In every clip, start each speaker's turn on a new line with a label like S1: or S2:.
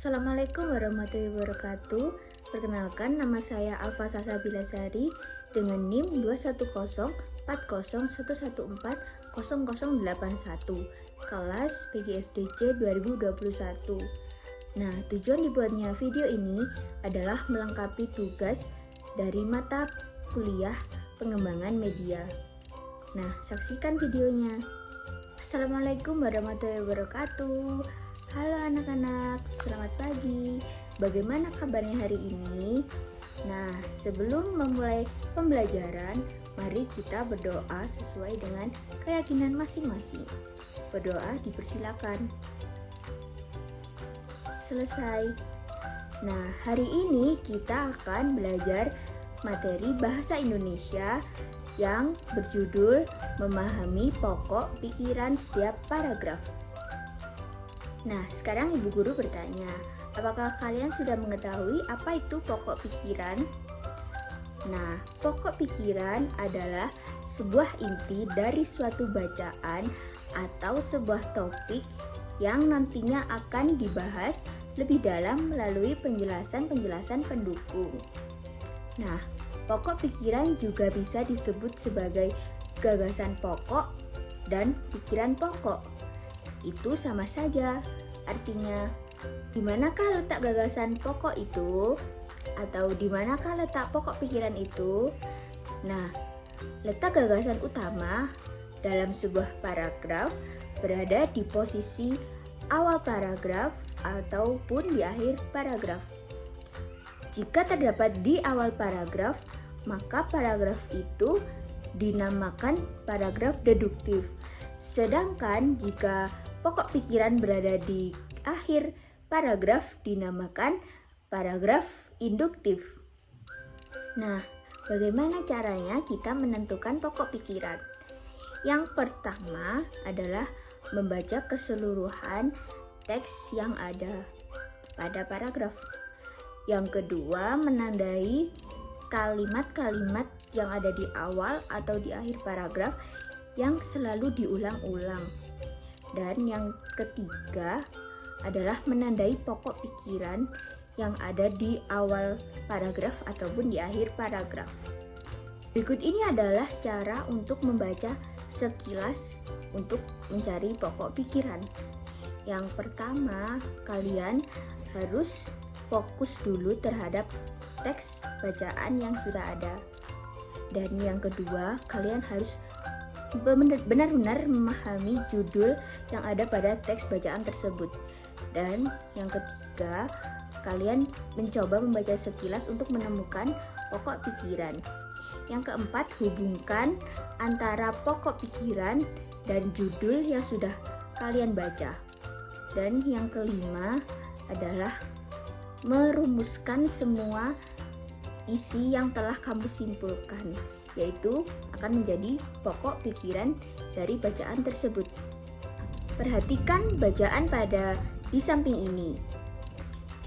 S1: Assalamualaikum warahmatullahi wabarakatuh. Perkenalkan, nama saya Alfa Salsabila Sari dengan NIM 2104011140081 kelas PGSDC 2021. Nah, tujuan dibuatnya video ini adalah melengkapi tugas dari mata kuliah pengembangan media. Nah, saksikan videonya. Assalamualaikum warahmatullahi wabarakatuh. Halo anak-anak, selamat pagi. Bagaimana kabarnya hari ini? Nah, sebelum memulai pembelajaran, mari kita berdoa sesuai dengan keyakinan masing-masing. Berdoa dipersilakan. Selesai. Nah, hari ini kita akan belajar materi bahasa Indonesia yang berjudul memahami pokok pikiran setiap paragraf. Nah, sekarang Ibu Guru bertanya, apakah kalian sudah mengetahui apa itu pokok pikiran? Nah, pokok pikiran adalah sebuah inti dari suatu bacaan atau sebuah topik yang nantinya akan dibahas lebih dalam melalui penjelasan-penjelasan pendukung. Nah, pokok pikiran juga bisa disebut sebagai gagasan pokok dan pikiran pokok. Itu sama saja. Artinya, di manakah letak gagasan pokok itu? Atau di manakah letak pokok pikiran itu? Nah, letak gagasan utama dalam sebuah paragraf berada di posisi awal paragraf ataupun di akhir paragraf. Jika terdapat di awal paragraf, maka paragraf itu dinamakan paragraf deduktif. Sedangkan jika pokok pikiran berada di akhir paragraf dinamakan paragraf induktif. Nah, bagaimana caranya kita menentukan pokok pikiran? Yang pertama adalah membaca keseluruhan teks yang ada pada paragraf. Yang kedua, menandai kalimat-kalimat yang ada di awal atau di akhir paragraf yang selalu diulang-ulang. Dan yang ketiga adalah menandai pokok pikiran yang ada di awal paragraf ataupun di akhir paragraf. Berikut ini adalah cara untuk membaca sekilas untuk mencari pokok pikiran. Yang pertama, kalian harus fokus dulu terhadap teks bacaan yang sudah ada. Dan yang kedua, kalian harus benar-benar memahami judul yang ada pada teks bacaan tersebut. Dan yang ketiga, kalian mencoba membaca sekilas untuk menemukan pokok pikiran. Yang keempat, hubungkan antara pokok pikiran dan judul yang sudah kalian baca. Dan yang kelima adalah merumuskan semua isi yang telah kamu simpulkan, yaitu akan menjadi pokok pikiran dari bacaan tersebut. Perhatikan bacaan di samping ini.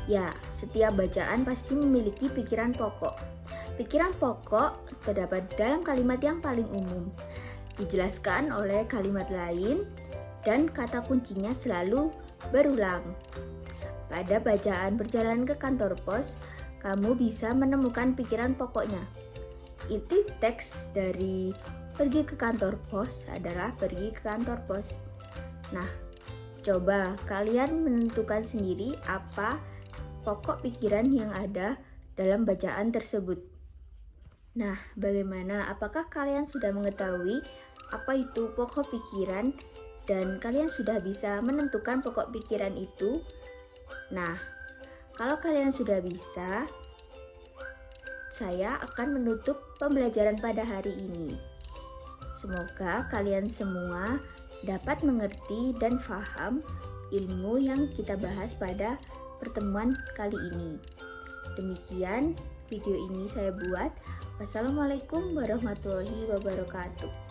S1: Ya, setiap bacaan pasti memiliki pikiran pokok. Pikiran pokok terdapat dalam kalimat yang paling umum, dijelaskan oleh kalimat lain, dan kata kuncinya selalu berulang. Pada bacaan perjalanan ke kantor pos, kamu bisa menemukan pikiran pokoknya. Inti teks dari pergi ke kantor pos adalah pergi ke kantor pos. Nah, coba kalian menentukan sendiri apa pokok pikiran yang ada dalam bacaan tersebut. Nah, bagaimana? Apakah kalian sudah mengetahui apa itu pokok pikiran dan kalian sudah bisa menentukan pokok pikiran itu? Nah, kalau kalian sudah bisa, saya akan menutup pembelajaran pada hari ini. Semoga kalian semua dapat mengerti dan paham ilmu yang kita bahas pada pertemuan kali ini. Demikian video ini saya buat. Wassalamualaikum warahmatullahi wabarakatuh.